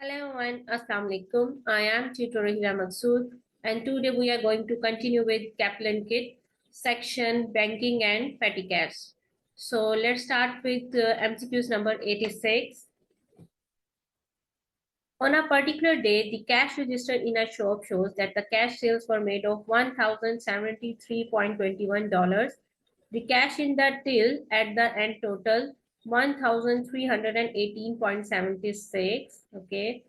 Hello everyone, Assalamu alaikum. I am Tutor Rahila Maksud, and today we are going to continue with Kaplan Kit section banking and petty cash. So let's start with MCQs number 86. On a particular day, the cash register in a shop shows that the cash sales were made of $1,073.21. The cash in the till at the end total 1,318.76. Okay.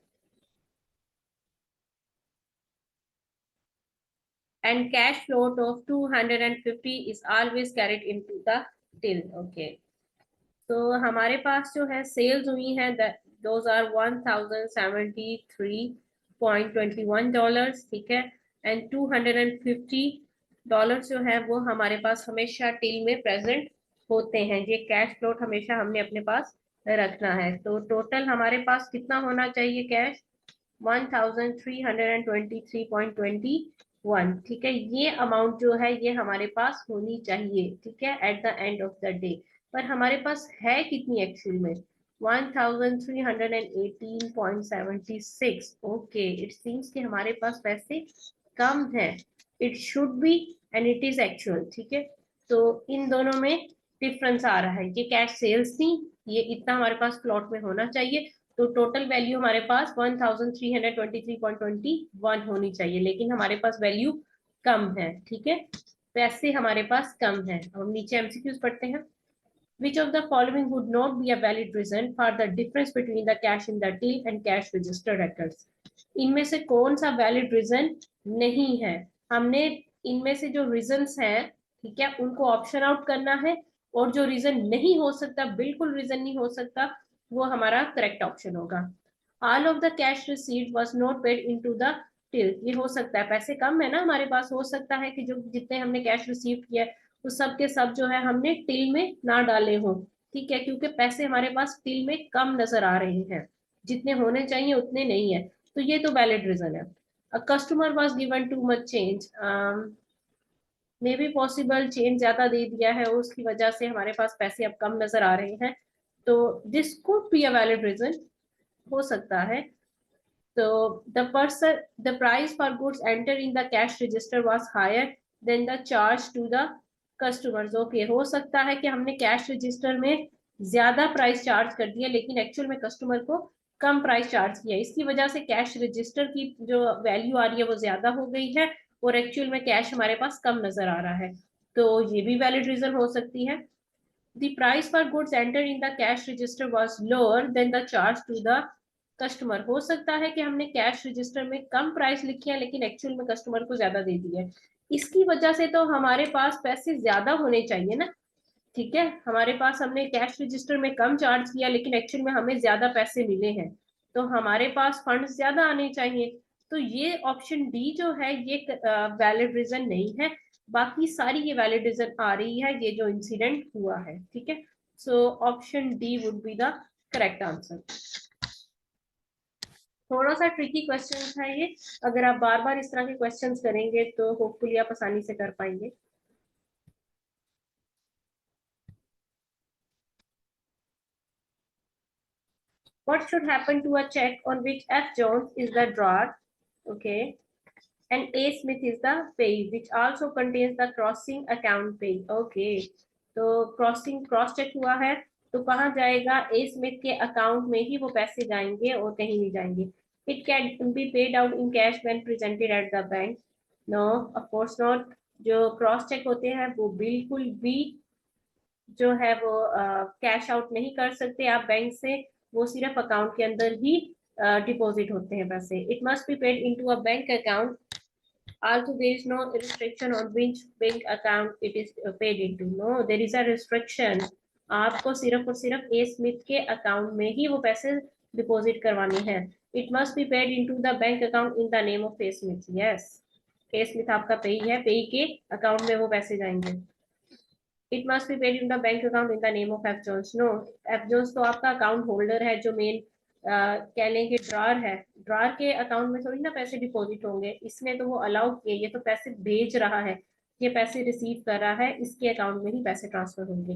And cash float of 250 is always carried into the till. Okay, तो हमारे पास जो है sales हुई है those are $1,073.21, ठीक है, and $250 जो है वो हमारे पास हमेशा टिल में प्रेजेंट होते हैं। ये कैश फ्लोट हमेशा हमने अपने पास रखना है। तो टोटल हमारे पास कितना होना चाहिए कैश? 1323.21, ठीक है। ये अमाउंट जो है ये हमारे पास होनी चाहिए, ठीक है, at the end of the day. पर हमारे पास है कितनी एक्चुअल में? 1318.76। ओके, इट सीम्स कि हमारे पास पैसे कम है। It should B and it is actual, ठीक है। तो इन दोनों में डिफरेंस आ रहा है। ये कैश सेल्स थी, ये इतना हमारे पास प्लॉट में होना चाहिए। तो टोटल वैल्यू हमारे पास 1323.21 होनी चाहिए, लेकिन हमारे पास वैल्यू कम है, ठीक है। पैसे हमारे पास कम है। हम नीचे एमसीक्यूज पढ़ते हैं। Which of the following would not be a valid reason for the difference between the cash in the till and cash register records? इनमें से कौन सा वैलिड रीजन नहीं है? हमने इनमें से जो रीजंस हैं, ठीक है, उनको ऑप्शन आउट करना है, और जो रीजन नहीं हो सकता, बिल्कुल रीजन नहीं हो सकता, वो हमारा करेक्ट ऑप्शन होगा। All of the cash received was not paid into the till. ये हो सकता है, पैसे कम है ना हमारे पास, हो सकता है कि जो जितने हमने कैश रिसीव किया है वो सब के सब जो है हमने टिल में ना डाले हो, ठीक है, क्योंकि पैसे हमारे पास टिल में कम नजर आ रहे हैं, जितने होने चाहिए उतने नहीं है। तो ये तो वैलिड रीजन है। A customer was given too much change, may be possible, change ज्यादा दे दिया है उसकी वजह से हमारे पास पैसे अब कम नजर आ रहे हैं। तो this could be a valid reason, हो सकता है। तो the price for goods enter in the cash register was higher than the charge to the customers. Okay, हो सकता है कि हमने कैश रजिस्टर में ज्यादा प्राइस चार्ज कर दिया, लेकिन एक्चुअल में कस्टमर को कम प्राइस चार्ज किया, इसकी वजह से कैश रजिस्टर की जो वैल्यू आ रही है वो ज्यादा हो गई है, और एक्चुअल में कैश हमारे पास कम नजर आ रहा है। तो ये भी वैलिड रीजन हो सकती है। The price for goods entered in the cash register was lower than the charge to the customer। हो सकता है कि हमने कैश रजिस्टर में कम प्राइस लिखी है, लेकिन एक्चुअल में कस्टमर को ज्यादा दे दी है। इसकी वजह से तो हमारे पास पैसे ज्यादा होने चाहिए ना, ठीक है। हमारे पास हमने कैश रजिस्टर में कम चार्ज किया, लेकिन एक्चुअल में हमें ज्यादा पैसे मिले हैं, तो हमारे पास फंड ज्यादा आने चाहिए। तो ये ऑप्शन डी जो है ये वैलिड रीजन नहीं है। बाकी सारी ये वैलिड रीजन आ रही है, ये जो इंसिडेंट हुआ है, ठीक है। So option D would be the correct answer. थोड़ा सा ट्रिकी क्वेश्चन है ये, अगर आप बार बार इस तरह के क्वेश्चंस करेंगे तो होपफुली आप आसानी से कर पाएंगे। What should happen to a check on which F. Jones is the drawer, okay, and A. Smith is the pay, which also contains the crossing account pay, okay। तो क्रॉसिंग क्रॉस चेक हुआ है, तो कहाँ जाएगा? A Smith के account में ही वो पैसे जाएंगे और कहीं नहीं जाएंगे। It can be paid out in cash when presented at the bank. No, of course not. जो क्रॉस चेक होते हैं वो बिल्कुल भी जो है वो कैश आउट नहीं कर सकते आप बैंक से, वो सिर्फ अकाउंट के अंदर ही डिपॉजिट होते हैं पैसे। It must be paid into a bank account, also there is no restriction on which bank account it is paid into। no, there is a restriction। आपको सिर्फ और सिर्फ ए स्मिथ के अकाउंट में ही वो पैसे डिपॉजिट करवाने हैं। It must be paid into the bank account in the name of A Smith. Yes, A Smith आपका पेई है, पेई के अकाउंट में वो पैसे जाएंगे। It must be paid in the bank account in the name of F Jones. No, F Jones तो आपका अकाउंट होल्डर है, जो मेन कह लें कि ड्रॉर है। ड्रॉर के अकाउंट में थोड़ी ना पैसे डिपॉजिट होंगे, इसने तो वो अलाउ किए, ये तो पैसे भेज रहा है, ये पैसे रिसीव कर रहा है, इसके अकाउंट में ही पैसे ट्रांसफर होंगे।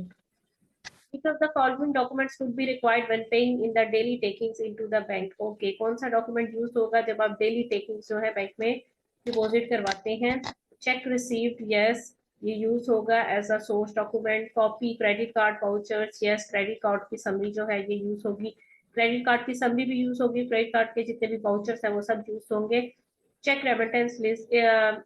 Which of the following documents would be required when paying in the daily takings into the bank? Okay, कौन सा डॉक्यूमेंट यूज होगा जब आप डेली टेकिंग्स जो है बैंक में डिपॉजिट करवाते हैं? चेक रिसीव्ड, यस, ये यूज होगा as a source document. Copy credit card vouchers, yes, credit card की समरी जो है ये यूज होगी. क्रेडिट कार्ड की समरी भी यूज होगी, क्रेडिट कार्ड के जितने भी वाउचर्स है वो सब यूज होंगे. चेक रेमिटेंस लिस्ट,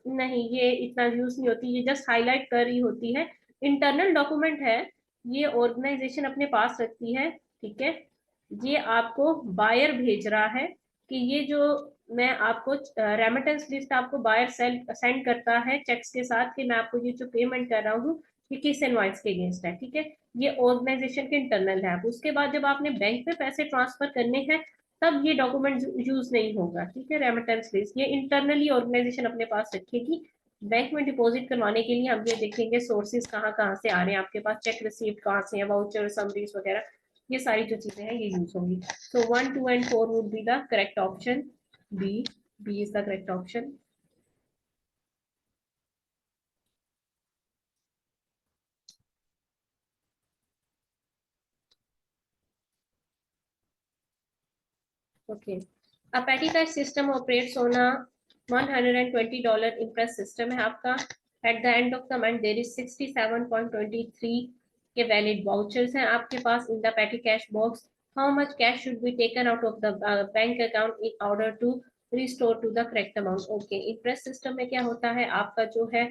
नहीं, ये इतना यूज नहीं होती, ये जस्ट हाईलाइट कर रही होती है. इंटरनल डॉक्यूमेंट है, ये ऑर्गेनाइजेशन अपने पास रखती है, ठीक है. ये आपको बायर भेज रहा है कि ये जो मैं आपको रेमिटेंस लिस्ट आपको बायर सेंड करता है चेक्स के साथ कि मैं आपको ये जो पेमेंट कर रहा हूँ ये किस इनवॉइस के अगेंस्ट है, ठीक है. ये ऑर्गेनाइजेशन के इंटरनल है. उसके बाद जब आपने बैंक में पैसे ट्रांसफर करने हैं तब ये डॉक्यूमेंट यूज नहीं होगा, ठीक है. रेमिटेंस लिस्ट ये इंटरनली ऑर्गेनाइजेशन अपने पास रखेगी. बैंक में डिपॉजिट करवाने के लिए हम ये देखेंगे सोर्सेज कहाँ कहाँ से आ रहे हैं आपके पास, चेक रिसीव्ड कहाँ से है, वाउचर समरीज वगैरह, ये सारी जो चीजें हैं ये यूज होंगी. So 1, 2 and 4 would be the correct option. B is the correct option. Okay, a petty cash system operates on a $120 interest system है आपका. At the end of the month there is 67.23 के valid vouchers हैं आपके पास in the petty cash box. How much cash should be taken out of the bank account in order to restore to the correct amount? Okay, interest system में क्या होता है आपका जो है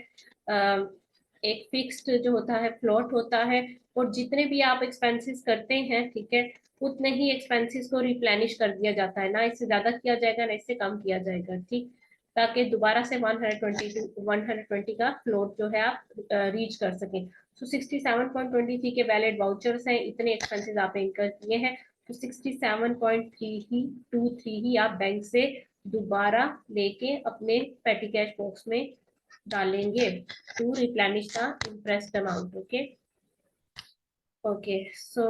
एक फिक्स्ड जो होता है फ्लोट होता है और जितने भी आप एक्सपेंसेस करते हैं, ठीक है, उतने ही एक्सपेंसेस को रिप्लेनिश कर दिया जाता है, ना इससे ज्यादा किया जाएगा ना इससे कम किया जाएगा, ठीक, ताकि दोबारा से 120 का फ्लोट जो है आप रीच कर सकें. सो 67.23 के वैलिड वाउचर्स हैं, इतने एक्सपेंसेस आप इनकर किए हैं तो 67.323 ही आप बैंक से दोबारा लेके अपने पेटी कैश बॉक्स में डालेंगे to replenish the interest amount. Okay okay, so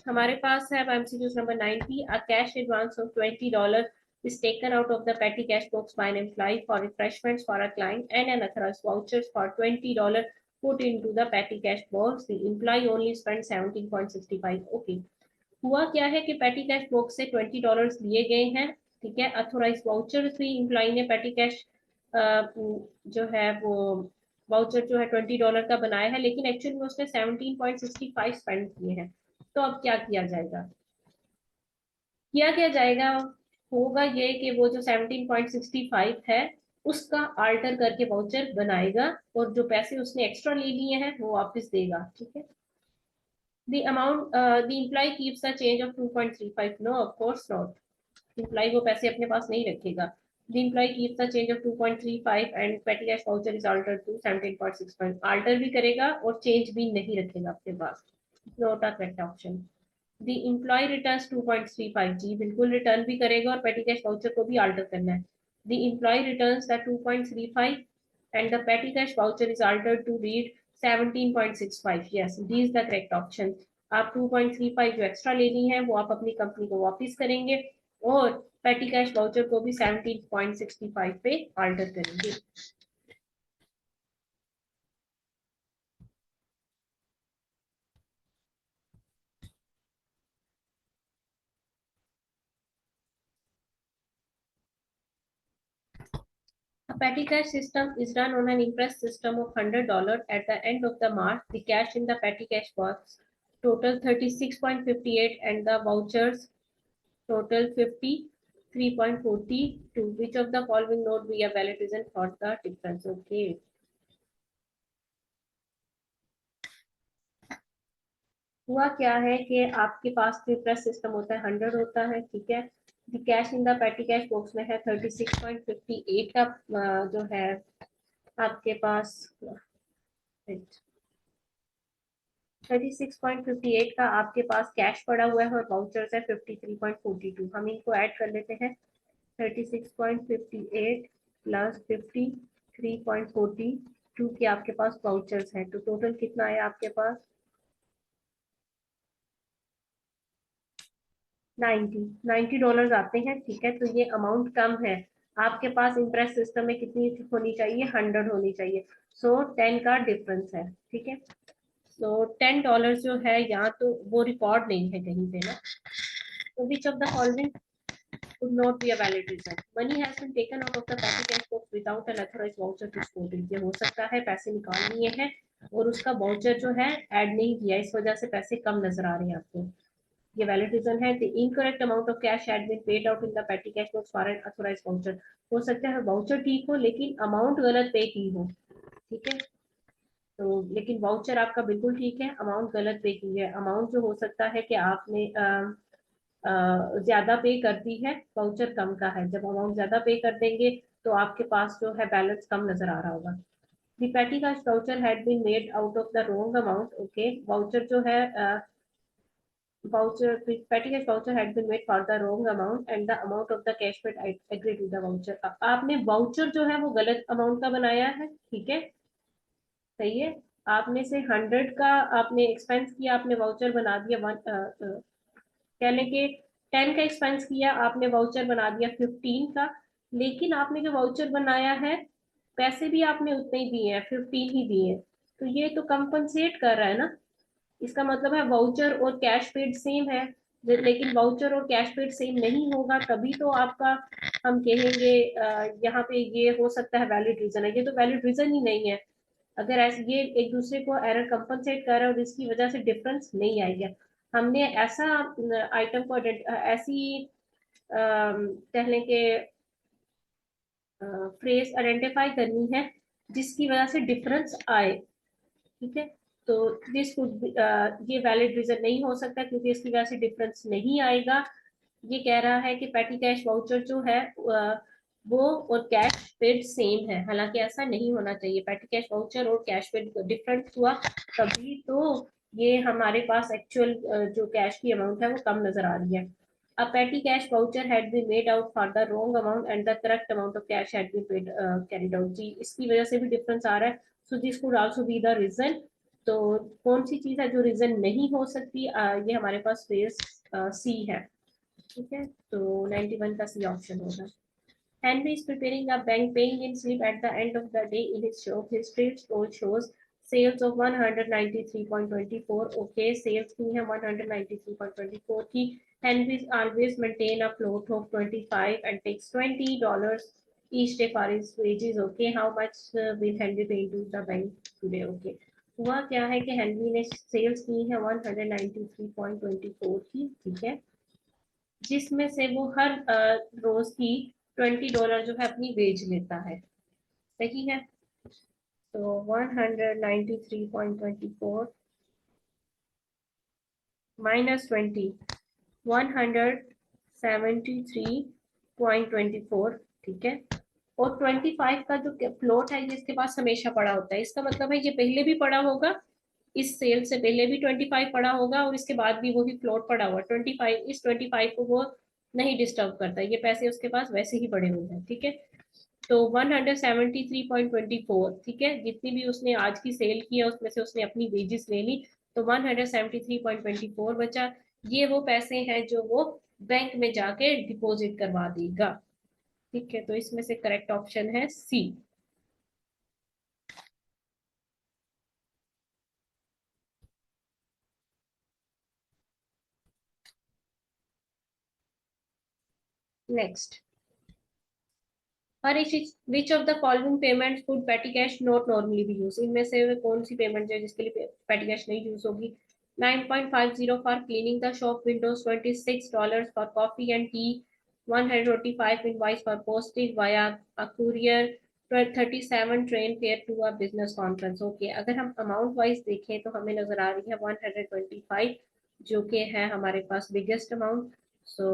हमारे पास है MCQs number 90. A cash advance of $20 is taken out of the petty cash box by an employee for refreshments for a client and an authorized vouchers for $20 put into the petty cash box. The employee only spent 17.65. Okay, हुआ क्या है कि petty cash box से $20 लिए गए हैं, ठीक है. अथोराइज वाउचर्स भी एम्प्लॉय ने petty cash जो है वो वाउचर जो है $20 का बनाया है, लेकिन एक्चुअली में उसने 17.65 स्पेंड किए हैं. तो अब क्या किया जाएगा? होगा ये कि वो जो 17.65 है उसका आल्टर करके वाउचर बनाएगा और जो पैसे उसने एक्स्ट्रा ले लिए हैं वो वापस देगा, ठीक है. The amount, the employee keeps a change of 2.35. No, of course not. Employee वो पैसे अपने पास नहीं रखेगा. The employee keeps a change of 2.35 and petty cash voucher is altered to 17.65. Alter भी करेगा और change भी नहीं रखेगा अपने पास. Not a correct option. The employee returns 2.35. जी बिल्कुल रिटर्न भी करेगा और petty cash voucher को भी alter करना है. The employee returns the 2.35 and the petty cash voucher is altered to read 17.65. Yes, this is the correct option. आप 2.35 जो एक्स्ट्रा लेनी है वो आप अपनी कंपनी को वापस करेंगे और पेटी कैश वाउचर को भी 17.65 पे ऑल्टर करेंगे. A petty cash system is run on an interest system of $100. At the end of the March, the cash in the petty cash box total 36.58 and the vouchers total 53.42. Which of the following note be a valid reason for the difference? Okay. हुआ क्या है कि आपके पास interest system होता है 100 होता है, ठीक है. द कैश इन द पेटी कैश बॉक्स में है 36.58 का जो है आपके पास 36.58 का आपके पास कैश पड़ा हुआ है और वाउचर्स है 53.42. हम इनको ऐड कर लेते हैं. 36.58 प्लस 53.42 के आपके पास वाउचर्स है, तो टोटल कितना है आपके पास? 90 डॉलर्स आते हैं, ठीक है. तो ये अमाउंट कम है. आपके पास इंटरेस्ट सिस्टम में कितनी होनी चाहिए? 100 होनी चाहिए. सो 10 का डिफरेंस है, ठीक है. तो $10 जो है यहाँ तो वो रिकॉर्ड नहीं है कहीं पे ना। तो विच of the following would not be a valid reason. Money has been taken out of the petty cash box without an authorized voucher to store it. ये हो सकता है पैसे निकाल लिए हैं और उसका वाउचर जो है ऐड नहीं किया, इस वजह से पैसे कम नजर आ रहे हैं आपको। ये वैलिड रीजन है। The incorrect amount of cash had been paid out in the petty cash box for an authorized voucher. हो सकता है वाउचर ठीक हो लेकिन अमाउंट गलत पे की हो, ठीक है। तो लेकिन वाउचर आपका बिल्कुल ठीक है, अमाउंट गलत पे की है। अमाउंट जो हो सकता है कि आपने ज्यादा पे कर दी है, वाउचर कम का है। जब अमाउंट ज्यादा पे कर देंगे तो आपके पास जो है बैलेंस कम नजर आ रहा होगा। The petty cash voucher had been made out of the wrong amount. Okay, voucher जो है voucher petty cash voucher had been made for the wrong amount and the amount of the cash paid I agree with the voucher. आपने voucher जो है वो गलत amount का बनाया है, ठीक है, सही है। आपने से 100 का आपने एक्सपेंस किया, आपने वाउचर बना दिया कह लें कि 10 का एक्सपेंस किया, आपने वाउचर बना दिया 15 का। लेकिन आपने जो वाउचर बनाया है पैसे भी आपने उतने ही दिए हैं, 15 ही दिए हैं। तो ये तो कंपनसेट कर रहा है ना, इसका मतलब है वाउचर और कैश पेड सेम है। लेकिन वाउचर और कैश पेड सेम नहीं होगा तभी तो आपका हम कहेंगे यहाँ पे ये हो सकता है वैलिड रीजन है। ये तो वैलिड रीजन ही नहीं है। अगर ऐसे ये एक दूसरे को एरर कंपनसेट कर रहा है और इसकी वजह से डिफरेंस नहीं आएगा। हमने ऐसा आइटम को ऐसी कह लें कि फ्रेज आइडेंटिफाई करनी है जिसकी वजह से डिफरेंस आए, ठीक है। तो दिस ये वैलिड रीजन नहीं हो सकता क्योंकि इसकी वजह से डिफरेंस नहीं आएगा। ये कह रहा है कि पेटी कैश वाउचर जो है वो और कैश पेड सेम है, हालांकि ऐसा नहीं होना चाहिए। पेटी कैश वाउचर और कैश पेड डिफरेंस हुआ तभी तो ये हमारे पास एक्चुअल जो कैश की अमाउंट है वो कम नजर आ रही है। A petty cash voucher had been made out for the wrong amount and the correct amount of cash had been paid carried out. जी इसकी वजह से भी डिफरेंस आ रहा है। So this could also be the reason. तो कौन सी चीज है जो रीजन नहीं हो सकती, ये हमारे पास फेस सी है, ठीक है। तो 91 का सी ऑप्शन होगा। Henry is preparing a bank paying in slip at the end of the day in his shop. His trade store shows sales of 193.24. Okay, sales की है 193.24 की। Henry always maintain a float of 25 and takes $20 each day for his wages. Okay, how much will Henry pay to the bank today? Okay, हुआ क्या है कि Henry ने sales की है 193.24 की, ठीक है, जिसमें से वो हर रोज की $20 जो है अपनी वेज लेता है, सही है। तो 193.24 माइनस 20, 173.24, ठीक है। और 25 का जो फ्लोट है ये इसके पास हमेशा पड़ा होता है। इसका मतलब है ये पहले भी पड़ा होगा, इस सेल से पहले भी 25 पड़ा होगा और इसके बाद भी वही फ्लोट पड़ा हुआ 25। इस 25 को वो नहीं डिस्टर्ब करता, ये पैसे उसके पास वैसे ही पड़े हुए हैं, ठीक है। तो 173.24, ठीक है, जितनी भी उसने आज की सेल की है उसमें से उसने अपनी वेजेस ले ली, तो 173.24 बचा। ये वो पैसे हैं जो वो बैंक में जाके डिपॉजिट करवा देगा, ठीक है। तो इसमें से करेक्ट ऑप्शन है सी। नेक्स्ट, हर which of the following payment would petty cash not normally be use. इनमें से कौन सी पेमेंट है जिसके लिए पेटी कैश नहीं यूज होगी। 9.50 for cleaning the shop windows, $26 for coffee and tea, 145 invoice for postage via a courier, 37 train fare to a business conference. Okay, अगर हम अमाउंट वाइज देखें तो हमें नजर आ रही है 125 जो कि है हमारे पास बिगेस्ट अमाउंट। सो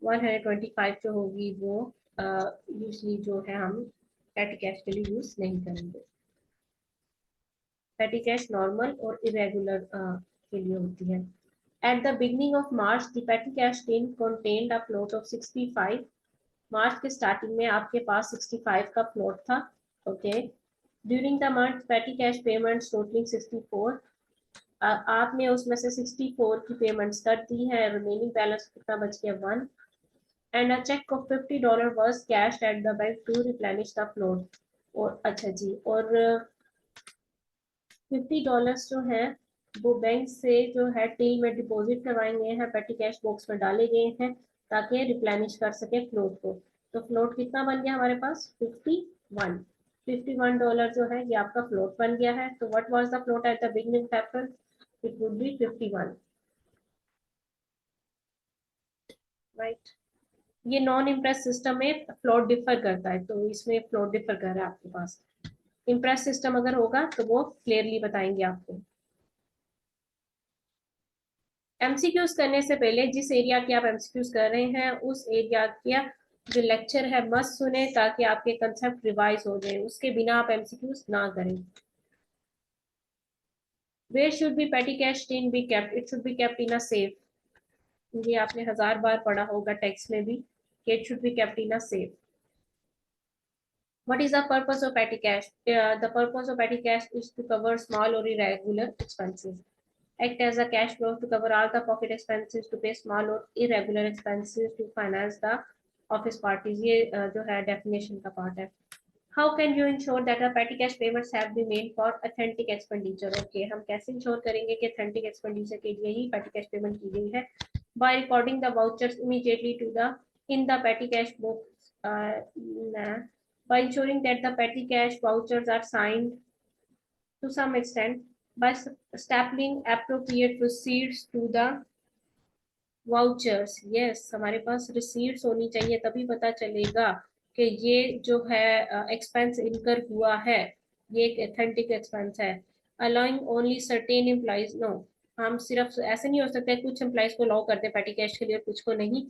125 जो होगी वो यूजली जो है हम पेटी कैश के लिए यूज नहीं करेंगे। पेटी कैश नॉर्मल और इरेगुलर के लिए होती है। At the beginning of March the पेटी cash tin contained a float of 65। मार्च के स्टार्टिंग में आपके पास 65 का फ्लोट था, ओके। ड्यूरिंग द मंथ पेटी कैश पेमेंट टोटलिंग 64। आपने उसमें से 64 की पेमेंट्स कर दी है, रिमेनिंग बैलेंस कितना बच गया 1। and a check of $50 was cashed at the bank to replenish the float। और अच्छा जी, और $50 जो है वो बैंक से जो है टिल में डिपॉजिट करवाए गए हैं, पेटी कैश बॉक्स में डाले गए हैं ताकि रिप्लेनिश कर सके फ्लोट को। तो फ्लोट कितना बन गया हमारे पास? 51 जो है ये आपका फ्लोट बन गया है। तो what was the float at the beginning of April? It would be 51, right. ये नॉन इम्प्रेस सिस्टम में फ्लोट डिफर करता है, तो इसमें फ्लोट डिफर कर रहा है आपके पास। इम्प्रेस सिस्टम अगर होगा तो वो क्लियरली बताएंगे आपको। एमसीक्यूज करने से पहले जिस एरिया की आप एमसीक्यूज कर रहे हैं उस एरिया का जो लेक्चर है मस्त सुने ताकि आपके कंसेप्ट रिवाइज हो जाए, उसके बिना आप एमसीक्यूज ना करें। Where should be petty cash tin be kept? It should be kept in a safe. ये आपने 1000 बार पढ़ा होगा टेक्स्ट में भी कि it should be kept in a safe. What is the purpose of petty cash? The purpose of petty cash is to cover small or irregular expenses. Act as a cash flow to cover all the pocket expenses, to pay small or irregular expenses, to finance the office parties. ये जो है definition का part है. How can you ensure that the petty cash payments have been made for authentic expenditure? Okay, हम कैसे ensure करेंगे कि authentic expenditure के लिए ही petty cash payment की गई है? By recording the vouchers immediately to the in the petty cash book. By ensuring that the petty cash vouchers are signed to some extent, by stapling appropriate receipts to the vouchers. Yes, हमारे पास receipts होनी चाहिए तभी पता चलेगा कि ये जो है expense incur हुआ है, ये एक authentic expense है. Allowing only certain employees, no, हम सिर्फ ऐसे नहीं हो सकते कुछ एम्प्लॉइज को अलाउ करते पेटी कैश के लिए कुछ को नहीं.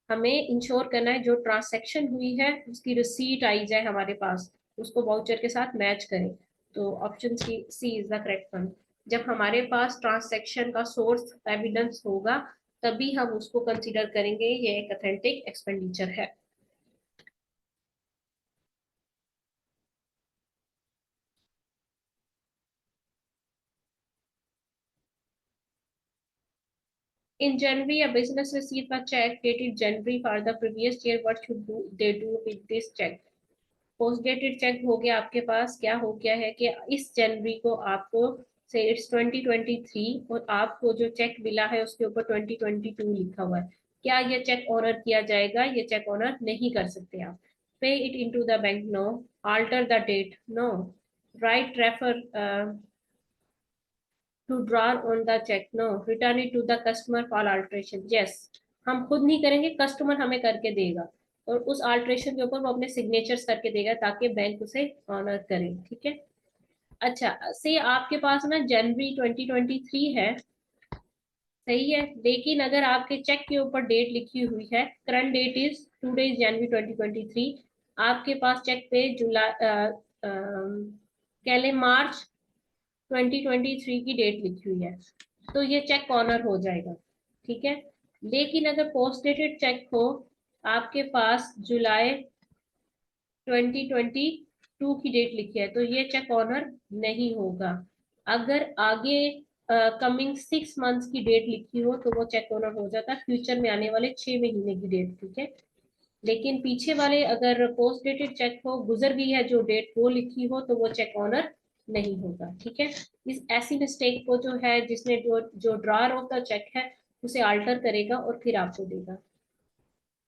हमें इंश्योर करना है जो ट्रांसैक्शन हुई है उसकी रिसीट आई जाए हमारे पास, उसको वाउचर के साथ मैच करें. तो option C is the correct one. जब हमारे पास ट्रांसैक्शन का सोर्स एविडेंस होगा तभी हम उसको कंसीडर करेंगे ये एक ऑथेंटिक एक्सपेंडिचर है. In January, a business received a check dated January for the previous year. What should they do with this check? Post dated cheque हो गया आपके पास. क्या हो गया है कि इस जनवरी को आपको से इट्स 2023 और आपको जो चेक मिला है उसके ऊपर 2022 लिखा हुआ है. क्या ये चेक ऑनर किया जाएगा? ये चेक ऑनर नहीं कर सकते आप. Pay it into the bank? No. Alter the date? No. Write refer to drawer on the cheque? No. Return it to the customer for alteration? Yes. हम खुद नहीं करेंगे, कस्टमर हमें करके देगा और उस अल्टरेशन के ऊपर वो अपने सिग्नेचर्स करके देगा ताकि बैंक उसे ऑनर करे. ठीक है. अच्छा, से आपके पास ना जनवरी 2023 है, सही है, लेकिन अगर आपके चेक के ऊपर डेट लिखी हुई है current date is today is January 2023, आपके पास चेक पे जुलाई कह लें मार्च 2023 की डेट लिखी हुई है तो ये चेक ऑनर हो जाएगा. ठीक है. लेकिन अगर पोस्ट डेटेड चेक हो, आपके पास जुलाई 2022 की डेट लिखी है तो ये चेक ऑनर नहीं होगा. अगर आगे कमिंग 6 मंथ्स की डेट लिखी हो तो वो चेक ऑनर हो जाता है, फ्यूचर में आने वाले 6 महीने की डेट. ठीक है. लेकिन पीछे वाले अगर पोस्ट डेटेड चेक हो, गुजर गई है जो डेट वो लिखी हो तो वो चेक ऑनर नहीं होगा. ठीक है. इस ऐसी मिस्टेक को जो है जिसने जो ड्रॉअर ऑफ द चेक है उसे अल्टर करेगा और फिर आपको देगा.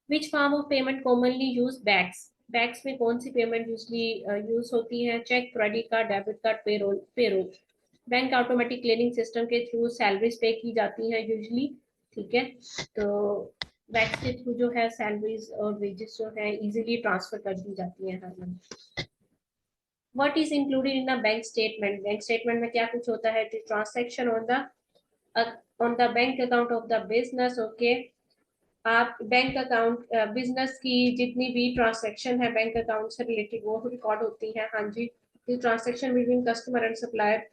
Which form of payment commonly use? Banks. Banks में कौन सी पेमेंट यूजली यूज होती है? Cheque, credit card, debit card, payroll. Payroll bank automatic clearing system के थ्रू सैलरीज पे की जाती है यूजली. ठीक है. तो बैक्स के थ्रू जो है सैलरीज और वेजेस जो है इजीली ट्रांसफर कर दी जाती है हर month. What is included in the bank statement? Bank statement में क्या कुछ होता है? Transaction on the bank account of the business. Okay. आप बैंक अकाउंट बिजनेस की जितनी भी ट्रांसैक्शन है बैंक अकाउंट से रिलेटेड वो रिकॉर्ड होती है. हाँ जी. Transaction between customer and supplier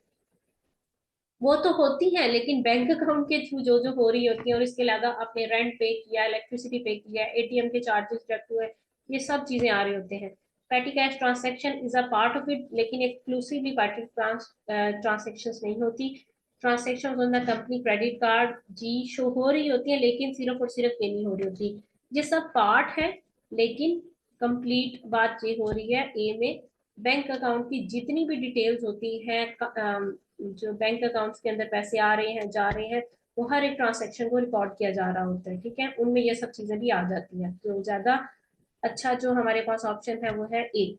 वो तो होती है लेकिन बैंक अकाउंट के थ्रू जो जो हो रही होती है और इसके अलावा आपने रेंट पे किया, इलेक्ट्रिसिटी पे किया, एटीएम के चार्जेस रखे हुए, ये सब चीजें आ रही होते हैं. Petty cash transaction is a part of it लेकिन एक्सक्लूसिवली पेटी ट्रांसैक्शन नहीं होती. Transaction on the company credit card जी शो हो रही होती है लेकिन सिर्फ और सिर्फ ये नहीं हो रही होती. ये सब पार्ट है लेकिन कंप्लीट बात ये हो रही है ए में बैंक अकाउंट की जितनी भी डिटेल्स होती हैं, जो बैंक अकाउंट्स के अंदर पैसे आ रहे हैं जा रहे हैं, वो हर एक ट्रांसैक्शन को रिकॉर्ड किया जा रहा होता है, ठीक है, उनमें ये सब चीजें भी आ जाती हैं। तो ज्यादा अच्छा जो हमारे पास ऑप्शन है वो है A.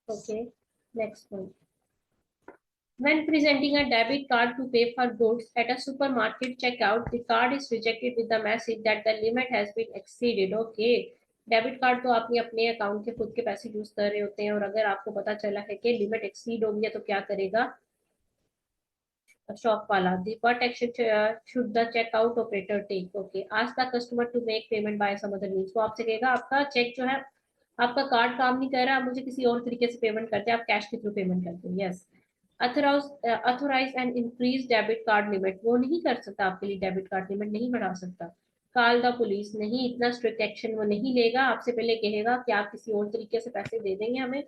Okay, next one. When presenting a debit card to pay for goods at a supermarket checkout, the card is rejected with the message that the limit has been exceeded. Okay, debit card तो आपने अपने account के खुद के पैसे use कर रहे होते हैं, और अगर आपको पता चला है कि लिमिट एक्सीड हो गई है तो क्या करेगा शॉप वाला? The what action should the checkout operator take? Okay, ask the customer to make payment by some other means. वो आपसे कहेगा आपका चेक जो है, आपका कार्ड काम नहीं कर रहा, आप मुझे किसी और तरीके से पेमेंट करते हैं, आप कैश के थ्रू पेमेंट करते हैं। Yes. Authorise and increase debit card limit, वो नहीं कर सकता आपके लिए, डेबिट कार्ड लिमिट नहीं बढ़ा सकता। कॉल द पुलिस, नहीं, इतना स्ट्रिक्ट एक्शन वो नहीं लेगा, आपसे पहले कहेगा कि आप किसी और तरीके से पैसे दे देंगे हमें।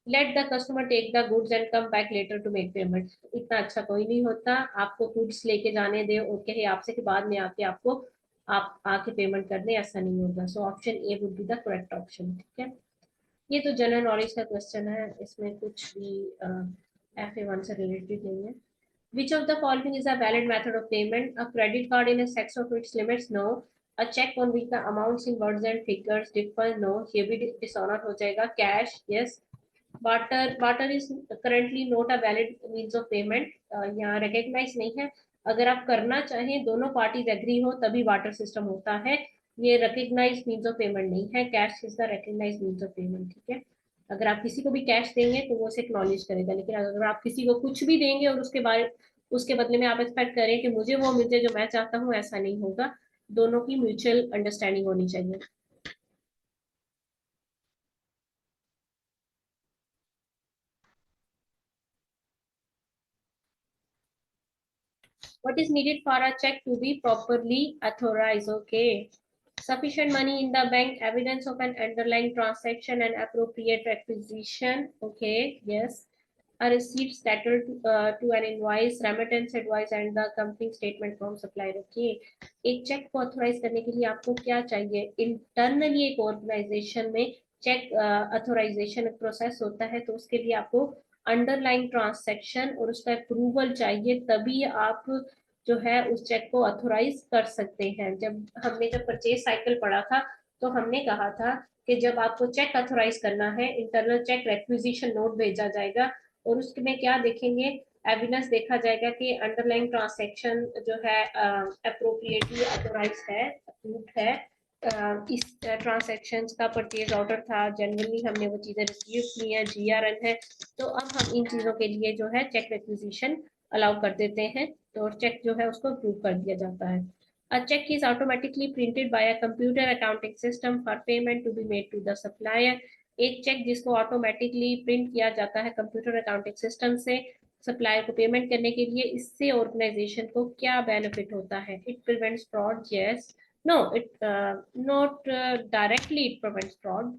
Let the customer take the goods and come back later to make payment, इतना अच्छा कोई नहीं होता, आपको गुड्स लेके जाने दे और कहे आपसे के बाद में आके आपको आप आके पेमेंट कर दे, ऐसा नहीं होगा। So option A would be the correct option, ठीक है। ये तो जनरल नॉलेज का क्वेश्चन है, इसमें कुछ भी FA1 से रिलेटेड नहीं है। Which of the following is a valid method of payment? A credit card in excess of its limits? No. A check on which the amounts in words and figures differ? No. ये भी dishonor हो जाएगा। Cash? Yes. Barter is currently not a valid means of payment. यहाँ recognize नहीं है। अगर आप करना चाहें, दोनों पार्टीज एग्री हो, तभी बार्टर सिस्टम होता है। ये रिकग्नाइज मीन्स ऑफ पेमेंट नहीं है। Cash is the recognise means of payment, ठीक है। अगर आप किसी को भी कैश देंगे तो वो उसे एक्नॉलेज करेगा, लेकिन अगर आप किसी को कुछ भी देंगे और उसके बदले में आप एक्सपेक्ट करें कि मुझे वो मिल जाए जो मैं चाहता हूँ, ऐसा नहीं होगा। दोनों की म्यूचुअल अंडरस्टैंडिंग होनी चाहिए। What is needed for a check to be properly authorized? Okay. Sufficient money in the bank, evidence of an underlying transaction, and appropriate requisition. Okay, yes. A receipt settled to an invoice, remittance advice, and the accompanying statement from supplier. Okay. एक check को authorise करने के लिए आपको क्या चाहिए? Internally एक organisation में चेक ऑथोराइजेशन प्रोसेस होता है, तो उसके लिए आपको अंडरलाइन ट्रांसैक्शन और उसका अप्रूवल चाहिए, तभी आप जो है उस चेक को ऑथोराइज कर सकते हैं। जब परचेज साइकिल पढ़ा था, तो हमने कहा था कि जब आपको चेक ऑथोराइज करना है, इंटरनल चेक रेक्विजिशन नोट भेजा जाएगा, और उसमें क्या देखेंगे? एविडेंस देखा जाएगा कि अंडरलाइन ट्रांसैक्शन जो है अप्रोप्रिएटली ऑथोराइज है, अप्रूव्ड है। इस ट्रांसैक्शन का परचेज ऑर्डर था, जनरली हमने वो चीजें रिसीव की हैं, GRN है, तो अब हम इन चीजों के लिए जो है चेक रिक्विजिशन अलाउ कर देते हैं, तो चेक जो है उसको अप्रूव कर दिया जाता है। A check is automatically printed by a computer accounting system for payment to be made to the supplier. एक चेक जिसको ऑटोमेटिकली प्रिंट किया जाता है कंप्यूटर अकाउंटिंग सिस्टम से सप्लायर को पेमेंट करने के लिए, इससे ऑर्गेनाइजेशन को क्या बेनिफिट होता है? It prevents fraud. Yes. No, it not directly it prevents fraud.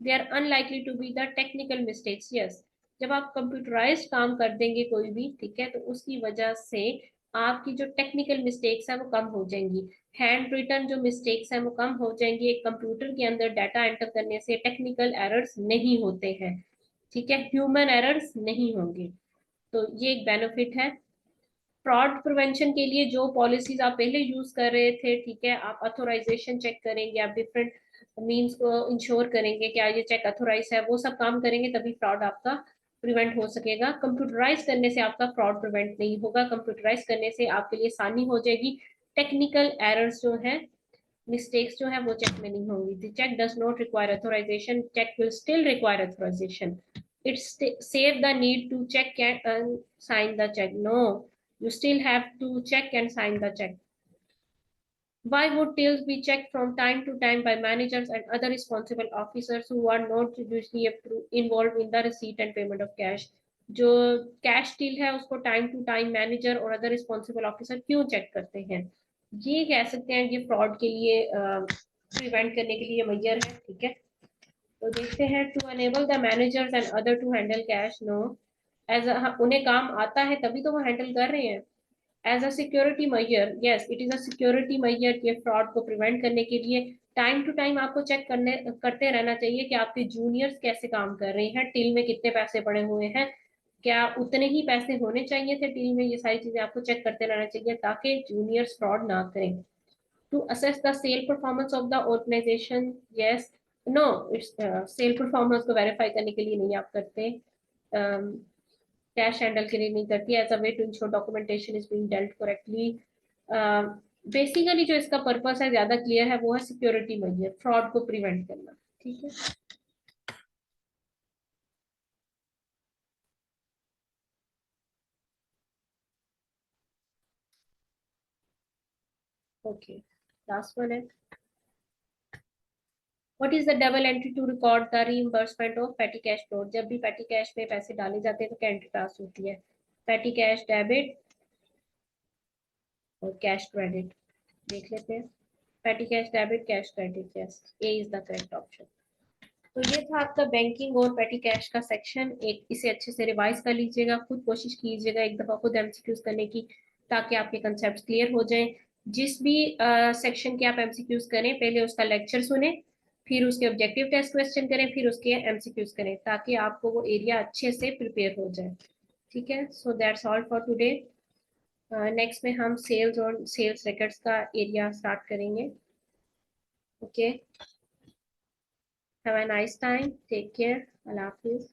They are unlikely to be the technical mistakes. Yes. जब आप कंप्यूटराइज्ड काम कर देंगे कोई भी, ठीक है, तो उसकी वजह से आपकी जो टेक्निकल मिस्टेक्स है वो कम हो जाएंगी। हैंड रिटन जो मिस्टेक्स है वो कम हो जाएंगी। एक कंप्यूटर के अंदर डाटा एंटर करने से टेक्निकल एरर्स नहीं होते हैं, ठीक है, ह्यूमन एरर्स नहीं होंगे। तो ये एक बेनिफिट है। फ्रॉड प्रिवेंशन के लिए जो पॉलिसीज आप पहले यूज कर रहे थे, ठीक है, आप अथोराइजेशन चेक करेंगे, आप डिफरेंट मींस को इंश्योर करेंगे क्या ये चेक अथोराइज है, वो सब काम करेंगे, तभी फ्रॉड आपका प्रिवेंट हो सकेगा। कंप्यूटराइज करने से आपका फ्रॉड प्रिवेंट नहीं होगा। कंप्यूटराइज करने से आपके लिए आसानी हो जाएगी, टेक्निकल एरर्स जो है, मिस्टेक्स जो है वो चेक में नहीं होंगी। The cheque does not require authorisation, cheque will still require authorisation. It's save the need to check and sign the check. No, you still have to check and sign the check. Why would tails be checked from time to time by managers and other responsible officers who are not usually involved in the receipt and payment of cash? जो cash deal है उसको time to time manager और other responsible officer क्यों check करते हैं? ये कह सकते हैं ये फ्रॉड के लिए प्रिवेंट करने के लिए मैयर है, ठीक है। तो देखते हैं, to enable the managers and other to handle cash. No, as उन्हें काम आता है तभी तो वो हैंडल कर रहे हैं। As a security measure, yes it is a security measure, ये फ्रॉड को प्रिवेंट करने के लिए टाइम टू टाइम आपको चेक करते रहना चाहिए कि आपके जूनियर्स कैसे काम कर रहे हैं, टिल में कितने पैसे पड़े हुए हैं, क्या उतने ही पैसे होने चाहिए थे टिल में, ये सारी चीजें आपको चेक करते रहना चाहिए ताकि जूनियर्स फ्रॉड ना करें। To assess the sale performance of the organisation, yes no it's sale performance को वेरीफाई करने के लिए नहीं आप करते, कैश हैंडल के लिए नहीं करती, as a way to ensure documentation is being dealt correctly. Basically जो इसका पर्पस है ज्यादा क्लियर है, वो है सिक्योरिटी मेजर, फ्रॉड को प्रिवेंट करना। ठीक है, ओके लास्ट वन है, what is the double entry to record the reimbursement of petty cash float. जब भी पेटी कैश में पैसे डाले जाते हैं तो क्या एंट्री पास होती है, पेटी कैश डेबिट और कैश क्रेडिट। देख लेते हैं, petty cash debit cash credit, yes A is the correct option. तो ये था आपका बैंकिंग और पेटी कैश का सेक्शन, एक इसे अच्छे से रिवाइज कर लीजिएगा, खुद कोशिश कीजिएगा एक दफा खुद एमसीक्यूज करने की, ताकि आपके कंसेप्ट क्लियर हो जाएं। जिस भी सेक्शन के आप एमसीक्यूज करें पहले उसका लेक्चर सुने, फिर उसके ऑब्जेक्टिव टेस्ट क्वेश्चन करें, फिर उसके एमसीक्यूज करें, ताकि आपको वो एरिया अच्छे से प्रिपेयर हो जाए। ठीक है, so that's all for today. Next में हम सेल्स और सेल्स रिकॉर्ड्स का एरिया स्टार्ट करेंगे। Okay, have a nice time, take care, अल्लाह हाफिज।